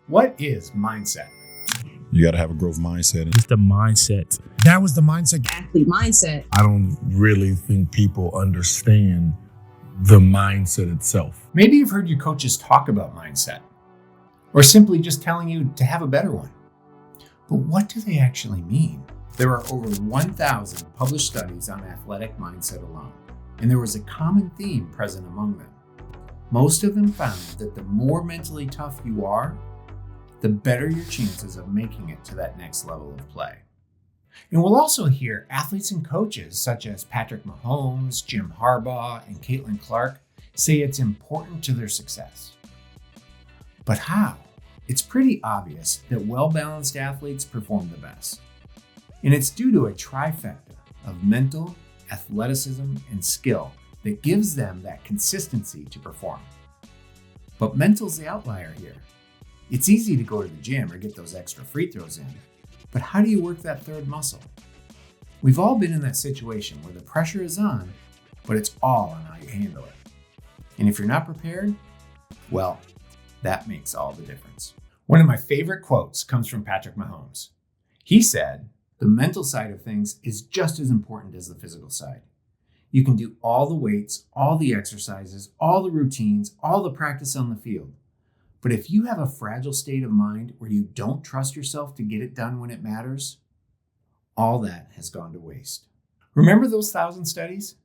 What is mindset? You got to have a growth mindset. It's the mindset. That was the mindset. Athlete mindset. I don't really think people understand the mindset itself. Maybe you've heard your coaches talk about mindset, or simply just telling you to have a better one. But what do they actually mean? There are over 1,000 published studies on athletic mindset alone, and there was a common theme present among them. Most of them found that the more mentally tough you are, the better your chances of making it to that next level of play. And we'll also hear athletes and coaches such as Patrick Mahomes, Jim Harbaugh, and Caitlin Clark say it's important to their success. But how? It's pretty obvious that well-balanced athletes perform the best. And it's due to a trifecta of mental, athleticism, and skill that gives them that consistency to perform. But mental's the outlier here. It's easy to go to the gym or get those extra free throws in, but how do you work that third muscle? We've all been in that situation where the pressure is on, but it's all on how you handle it. And if you're not prepared, well, that makes all the difference. One of my favorite quotes comes from Patrick Mahomes. He said, "The mental side of things is just as important as the physical side. You can do all the weights, all the exercises, all the routines, all the practice on the field. But if you have a fragile state of mind where you don't trust yourself to get it done when it matters, all that has gone to waste." Remember those 1,000 studies?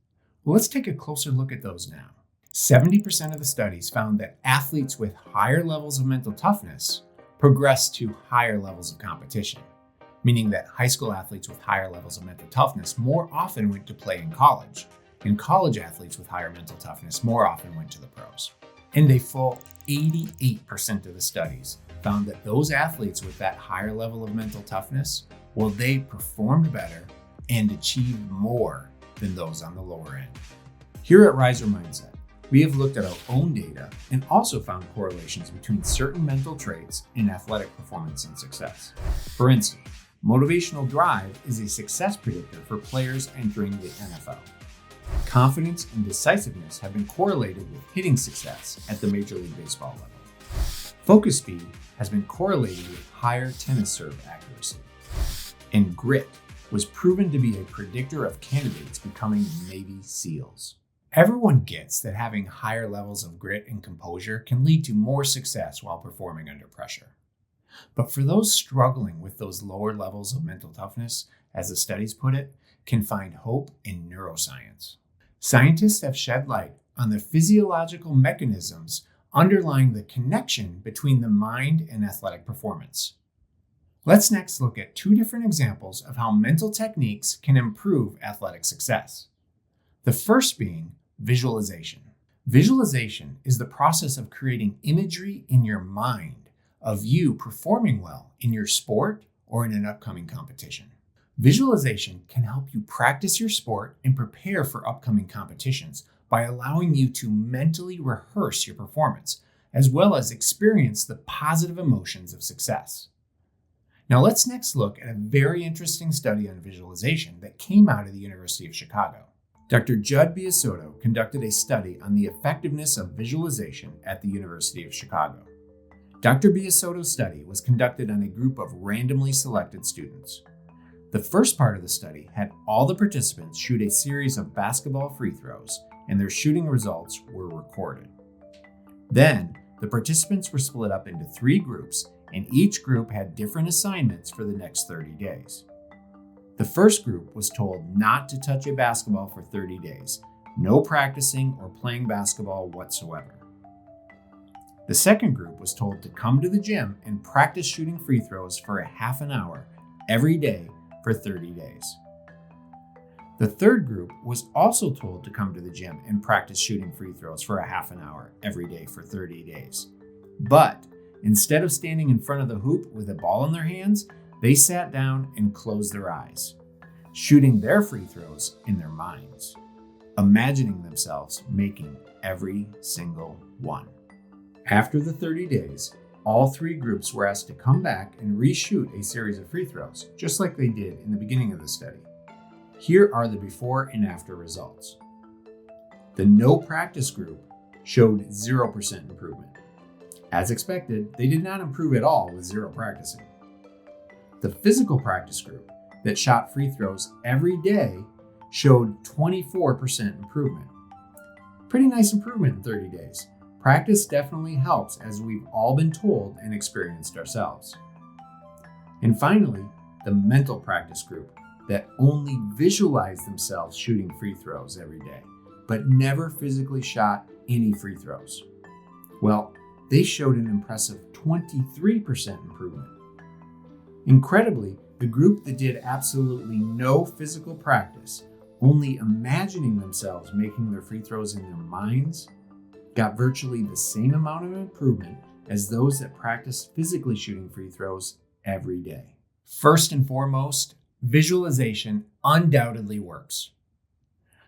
Well, let's take a closer look at those now. 70% of the studies found that athletes with higher levels of mental toughness progressed to higher levels of competition, meaning that high school athletes with higher levels of mental toughness more often went to play in college, and college athletes with higher mental toughness more often went to the pros. And a full 88% of the studies found that those athletes with that higher level of mental toughness, well, they performed better and achieved more than those on the lower end. Here at Ryzer Mindset, we have looked at our own data and also found correlations between certain mental traits in athletic performance and success. For instance, motivational drive is a success predictor for players entering the NFL. Confidence and decisiveness have been correlated with hitting success at the Major League Baseball level. Focus speed has been correlated with higher tennis serve accuracy. And grit was proven to be a predictor of candidates becoming Navy SEALs. Everyone gets that having higher levels of grit and composure can lead to more success while performing under pressure. But for those struggling with those lower levels of mental toughness, as the studies put it, can find hope in neuroscience. Scientists have shed light on the physiological mechanisms underlying the connection between the mind and athletic performance. Let's next look at two different examples of how mental techniques can improve athletic success. The first being visualization. Visualization is the process of creating imagery in your mind of you performing well in your sport or in an upcoming competition. Visualization can help you practice your sport and prepare for upcoming competitions by allowing you to mentally rehearse your performance, as well as experience the positive emotions of success. Now let's next look at a very interesting study on visualization that came out of the University of Chicago. Dr. Judd Biasotto conducted a study on the effectiveness of visualization at the University of Chicago. Dr. Biasotto's study was conducted on a group of randomly selected students. The first part of the study had all the participants shoot a series of basketball free throws, and their shooting results were recorded. Then, the participants were split up into 3 groups, and each group had different assignments for the next 30 days. The first group was told not to touch a basketball for 30 days, no practicing or playing basketball whatsoever. The second group was told to come to the gym and practice shooting free throws for a half an hour every day for 30 days. The third group was also told to come to the gym and practice shooting free throws for a half an hour every day for 30 days. But instead of standing in front of the hoop with a ball in their hands, they sat down and closed their eyes, shooting their free throws in their minds, imagining themselves making every single one. After the 30 days, all 3 groups were asked to come back and reshoot a series of free throws, just like they did in the beginning of the study. Here are the before and after results. The no practice group showed 0% improvement. As expected, they did not improve at all with zero practicing. The physical practice group that shot free throws every day showed 24% improvement. Pretty nice improvement in 30 days. Practice definitely helps, as we've all been told and experienced ourselves. And finally, the mental practice group that only visualized themselves shooting free throws every day, but never physically shot any free throws. Well, they showed an impressive 23% improvement. Incredibly, the group that did absolutely no physical practice, only imagining themselves making their free throws in their minds, got virtually the same amount of improvement as those that practiced physically shooting free throws every day. First and foremost, visualization undoubtedly works.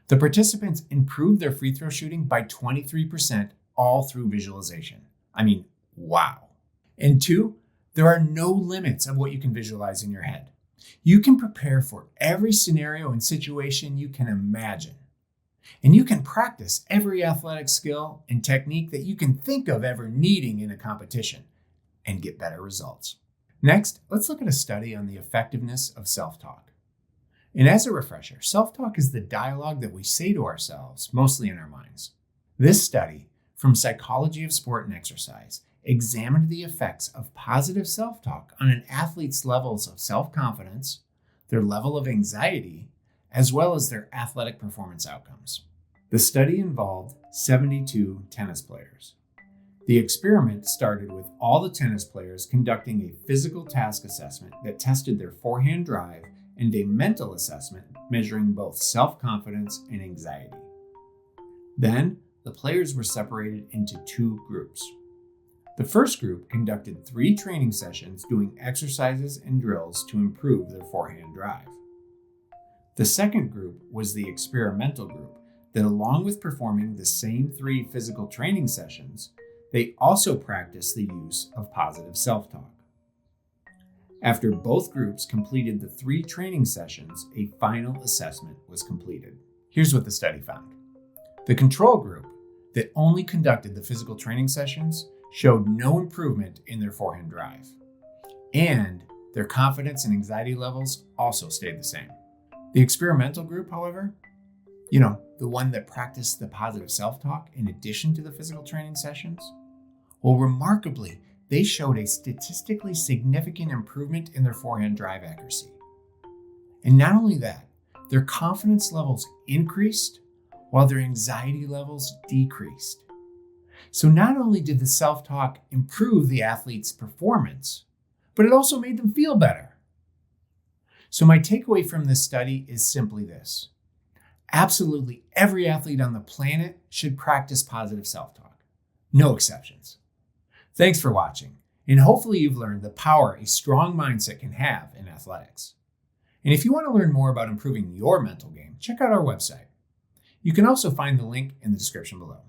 The participants improved their free throw shooting by 23% all through visualization. I mean, wow. And two, there are no limits of what you can visualize in your head. You can prepare for every scenario and situation you can imagine. And you can practice every athletic skill and technique that you can think of ever needing in a competition and get better results. Next, let's look at a study on the effectiveness of self-talk. And as a refresher, self-talk is the dialogue that we say to ourselves, mostly in our minds. This study from Psychology of Sport and Exercise examined the effects of positive self-talk on an athlete's levels of self-confidence, their level of anxiety, as well as their athletic performance outcomes. The study involved 72 tennis players. The experiment started with all the tennis players conducting a physical task assessment that tested their forehand drive and a mental assessment measuring both self-confidence and anxiety. Then, the players were separated into two groups. The first group conducted 3 training sessions doing exercises and drills to improve their forehand drive. The second group was the experimental group that, along with performing the same 3 physical training sessions, they also practiced the use of positive self-talk. After both groups completed the 3 training sessions, a final assessment was completed. Here's what the study found. The control group that only conducted the physical training sessions showed no improvement in their forehand drive, and their confidence and anxiety levels also stayed the same. The experimental group, however, the one that practiced the positive self-talk in addition to the physical training sessions, well, remarkably, they showed a statistically significant improvement in their forehand drive accuracy. And not only that, their confidence levels increased while their anxiety levels decreased. So not only did the self-talk improve the athlete's performance, but it also made them feel better. So my takeaway from this study is simply this. Absolutely every athlete on the planet should practice positive self-talk. No exceptions. Thanks for watching, and hopefully you've learned the power a strong mindset can have in athletics. And if you want to learn more about improving your mental game, check out our website. You can also find the link in the description below.